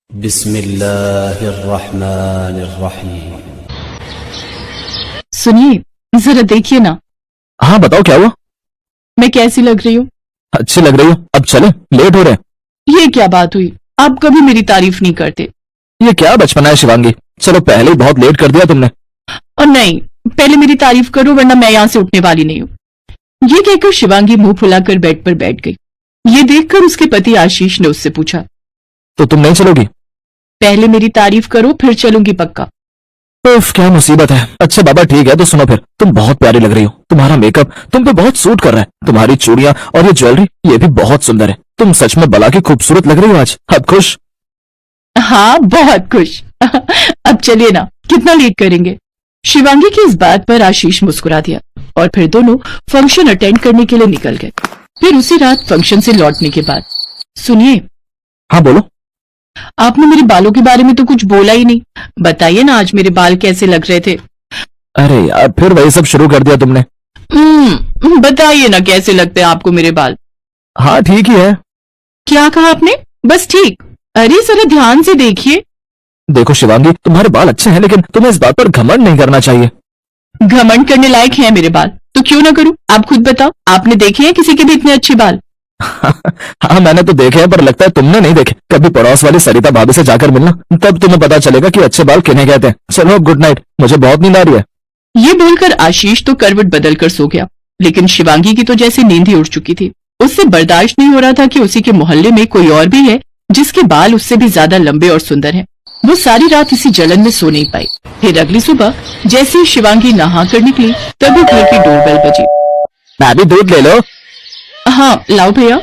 बिस्मिल्लाहिर्रहमानिर्रहीम। सुनिए, जरा देखिए ना। हाँ बताओ क्या हुआ। मैं कैसी लग रही हूँ? अच्छी लग रही हो। अब चले, लेट हो रहे हैं। ये क्या बात हुई? आप कभी मेरी तारीफ नहीं करते। ये क्या बचपना है शिवांगी। चलो पहले ही बहुत लेट कर दिया तुमने। और नहीं, पहले मेरी तारीफ करो वरना मैं यहाँ से उठने वाली नहीं हूँ। ये कहकर शिवांगी मुंह फुलाकर बेड पर बैठ गई। ये देखकर उसके पति आशीष ने उससे पूछा, तो तुम नहीं चलोगी? पहले मेरी तारीफ करो फिर चलूंगी पक्का। उफ, क्या मुसीबत है। अच्छा बाबा ठीक है, तो सुनो फिर। तुम बहुत प्यारी लग रही हो। तुम्हारा मेकअप तुम पे बहुत सूट कर रहा है। तुम्हारी चूड़ियां और ये ज्वेलरी ये भी बहुत सुंदर है। तुम सच में बला की खूबसूरत लग रही हो आज। अब खुश? हाँ, बहुत खुश। अब चलिए ना, कितना लेट करेंगे? शिवांगी की इस बात पर आशीष मुस्कुरा दिया और फिर दोनों फंक्शन अटेंड करने के लिए निकल गए। फिर उसी रात फंक्शन से लौटने के बाद, सुनिए। हाँ बोलो। आपने मेरे बालों के बारे में तो कुछ बोला ही नहीं। बताइए ना आज मेरे बाल कैसे लग रहे थे? अरे यार, फिर वही सब शुरू कर दिया तुमने। बताइए ना कैसे लगते हैं आपको मेरे बाल? हाँ ठीक ही है। क्या कहा आपने? बस ठीक? अरे जरा ध्यान से देखिए। देखो शिवांगी, तुम्हारे बाल अच्छे हैं लेकिन तुम्हें इस बात पर घमंड नहीं करना चाहिए। घमंड करने लायक हैं मेरे बाल तो क्यों ना करूं? आप खुद बताओ, आपने देखे हैं किसी के भी इतने अच्छे बाल? हाँ मैंने तो देखे हैं, पर लगता है तुमने नहीं देखे। कभी पड़ोस वाली सरिता भाभी से जाकर मिलना, तब तुम्हें पता चलेगा कि अच्छे बाल किन्हें कहते हैं। चलो अब गुड नाइट, मुझे बहुत नींद आ रही है। ये बोलकर आशीष तो करवट बदलकर सो गया, लेकिन शिवांगी की तो जैसे नींद ही उड़ चुकी थी। उससे बर्दाश्त नहीं हो रहा था कि उसी के मोहल्ले में कोई और भी है जिसके बाल उससे भी ज्यादा लंबे और सुंदर हैं। वो सारी रात इसी जलन में सो नहीं पाई। फिर अगली सुबह जैसे ही शिवांगी नहा कर निकली तभी घर की डोरबेल बजी। भाभी दूध ले लो। हाँ लाओ भैया।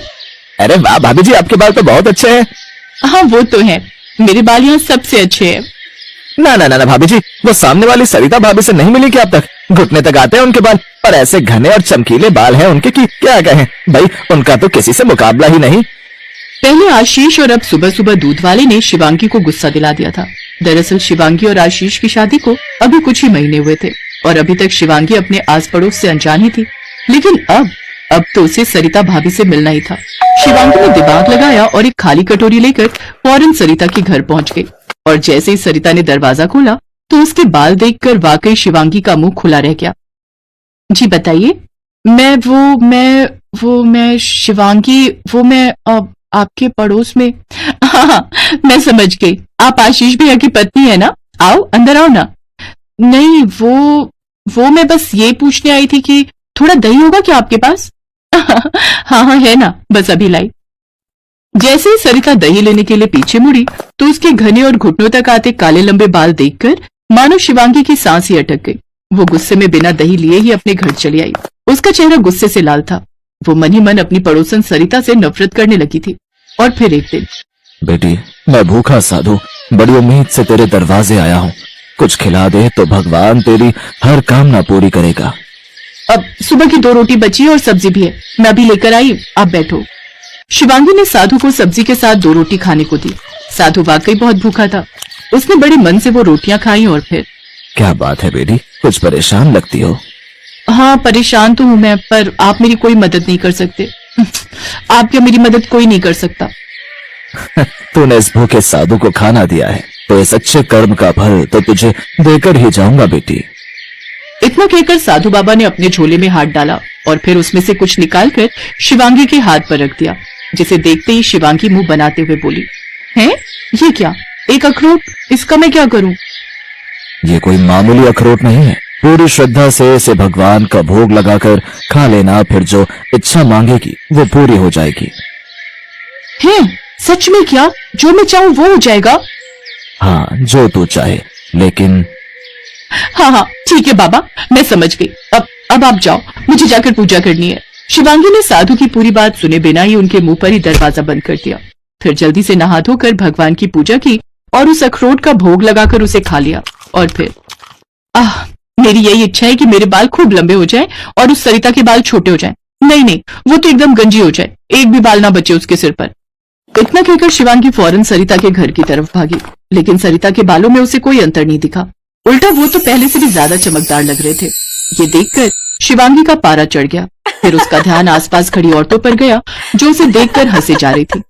अरे वाह भाभी जी, आपके बाल तो बहुत अच्छे हैं। हाँ वो तो है, मेरे बाल यहाँ सबसे अच्छे हैं। ना ना ना ना भाभी जी, वो सामने वाली सरिता भाभी से नहीं मिली क्या अब तक? घुटने तक आते हैं उनके बाल, और ऐसे घने और चमकीले बाल हैं उनके कि क्या कहें। भाई उनका तो किसी से मुकाबला ही नहीं। पहले आशीष और अब सुबह सुबह दूध वाले ने शिवांगी को गुस्सा दिला दिया था। दरअसल शिवांगी और आशीष की शादी को अभी कुछ ही महीने हुए थे और अभी तक शिवांगी अपने आस पड़ोस से अनजान ही थी, लेकिन अब तो उसे सरिता भाभी से मिलना ही था। शिवांगी ने दिमाग लगाया और एक खाली कटोरी लेकर फौरन सरिता के घर पहुंच गई। और जैसे ही सरिता ने दरवाजा खोला तो उसके बाल देखकर वाकई शिवांगी का मुंह खुला रह गया। जी बताइए। मैं शिवांगी, मैं आपके पड़ोस में। हाँ, मैं समझ गई, आप आशीष भैया की पत्नी है ना? आओ अंदर आओ ना। नहीं, वो मैं बस ये पूछने आई थी कि थोड़ा दही होगा क्या आपके पास? हाँ है ना, बस अभी लाई। जैसे ही सरिता दही लेने के लिए पीछे मुड़ी तो उसके घने और घुटनों तक आते काले लंबे बाल देखकर मानो शिवांगी की सांस ही अटक गई। वो गुस्से में बिना दही लिए ही अपने घर चली आई। उसका चेहरा गुस्से से लाल था। वो मन ही मन अपनी पड़ोसन सरिता से नफरत करने लगी थी। और फिर एक दिन, बेटी मैं भूखा साधु बड़ी उम्मीद से तेरे दरवाजे आया हूँ। कुछ खिला दे तो भगवान तेरी हर कामना पूरी करेगा। अब सुबह की 2 रोटी बची और सब्जी भी है, मैं अभी लेकर आई, आप बैठो। शिवांगी ने साधु को सब्जी के साथ 2 रोटी खाने को दी। साधु वाकई बहुत भूखा था। उसने बड़े मन से वो रोटियां खाई और फिर, क्या बात है बेटी, कुछ परेशान लगती हो? हाँ परेशान तो हूँ मैं, पर आप मेरी कोई मदद नहीं कर सकते। आप क्या मेरी मदद कोई नहीं कर सकता। तूने इस भूखे साधु को खाना दिया है तो इस अच्छे कर्म का फल तो तुझे देकर ही जाऊंगा बेटी। इतना कहकर साधु बाबा ने अपने झोले में हाथ डाला और फिर उसमें से कुछ निकालकर शिवांगी के हाथ पर रख दिया, जिसे देखते ही शिवांगी मुंह बनाते हुए बोली, हैं? ये क्या? एक अखरोट, इसका मैं क्या करूं? ये कोई मामूली अखरोट नहीं है। पूरी श्रद्धा से इसे भगवान का भोग लगाकर खा लेना, फिर जो इच्छा मांगेगी वो पूरी हो जाएगी। हैं? सच में क्या? जो मैं चाहूं वो हो जाएगा? हाँ जो तू चाहे, लेकिन हाँ ठीक है बाबा, मैं समझ गई। अब आप जाओ, मुझे जाकर पूजा करनी है। शिवांगी ने साधु की पूरी बात सुने बिना ही उनके मुंह पर ही दरवाजा बंद कर दिया। फिर जल्दी से नहा धोकर भगवान की पूजा की और उस अखरोट का भोग लगाकर उसे खा लिया। और फिर मेरी यही इच्छा है कि मेरे बाल खूब लंबे हो जाएं और उस सरिता के बाल छोटे हो जाएं। नहीं, वो तो एकदम गंजी हो जाए, एक भी बाल ना बचे उसके सिर पर। इतना कहकर शिवांगी फौरन सरिता के घर की तरफ भागी, लेकिन सरिता के बालों में उसे कोई अंतर नहीं दिखा। उल्टा वो तो पहले से भी ज्यादा चमकदार लग रहे थे। ये देखकर शिवांगी का पारा चढ़ गया। फिर उसका ध्यान आसपास खड़ी औरतों पर गया जो उसे देखकर हंसे जा रही थी।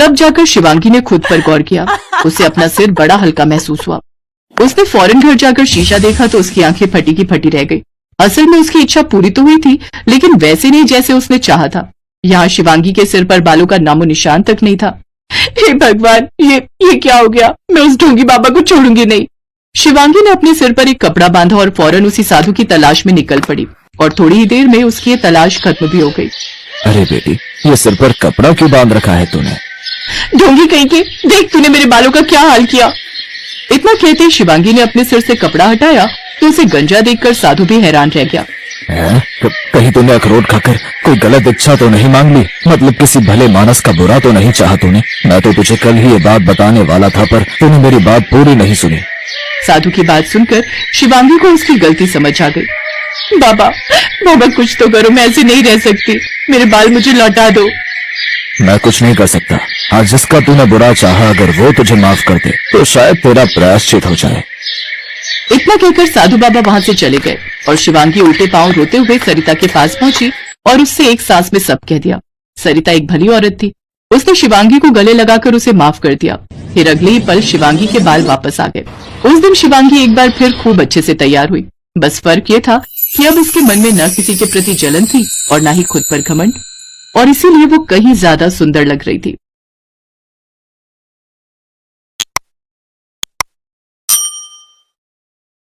तब जाकर शिवांगी ने खुद पर गौर किया। उसे अपना सिर बड़ा हल्का महसूस हुआ। उसने फौरन घर जाकर शीशा देखा तो उसकी आंखें फटी की फटी रह गई। असल में उसकी इच्छा पूरी तो हुई थी, लेकिन वैसे नहीं जैसे उसने चाहा था। यहाँ शिवांगी के सिर पर बालों का नामो निशान तक नहीं था। हे भगवान, ये क्या हो गया? मैं उस ढोंगी बाबा को छोड़ूंगी नहीं। शिवांगी ने अपने सिर पर एक कपड़ा बांधा और फौरन उसी साधु की तलाश में निकल पड़ी और थोड़ी ही देर में उसकी ये तलाश खत्म भी हो गई। अरे बेटी, ये सिर पर कपड़ा क्यों बांध रखा है तूने? ढोंगी कहीं के, देख तूने मेरे बालों का क्या हाल किया। इतना कहते ही शिवांगी ने अपने सिर से कपड़ा हटाया तो उसे गंजा देखकर साधु भी हैरान रह गया। कहीं तूने अखरोट खाकर कोई गलत इच्छा तो नहीं मांग ली? मतलब किसी भले मानस का बुरा तो नहीं चाहा तूने? मैं तो तुझे कल ही ये बात बताने वाला था, पर तूने मेरी बात पूरी नहीं सुनी। साधु की बात सुनकर शिवांगी को उसकी गलती समझ आ गई। बाबा कुछ तो करो, मैं ऐसे नहीं रह सकती। मेरे बाल मुझे लौटा दो। मैं कुछ नहीं कर सकता। आज जिसका तूने बुरा चाहा, अगर वो तुझे माफ कर दे तो शायद तेरा प्रायश्चित हो जाए। इतना कहकर साधु बाबा वहां से चले गए और शिवांगी उल्टे पांव रोते हुए सरिता के पास पहुंची और उससे एक सांस में सब कह दिया। सरिता एक भली औरत थी। उसने शिवांगी को गले लगाकर उसे माफ कर दिया। फिर अगले ही पल शिवांगी के बाल वापस आ गए। उस दिन शिवांगी एक बार फिर खूब अच्छे से तैयार हुई। बस फर्क ये था कि अब उसके मन में न किसी के प्रति जलन थी और न ही खुद पर घमंड, और इसीलिए वो कहीं ज्यादा सुंदर लग रही थी।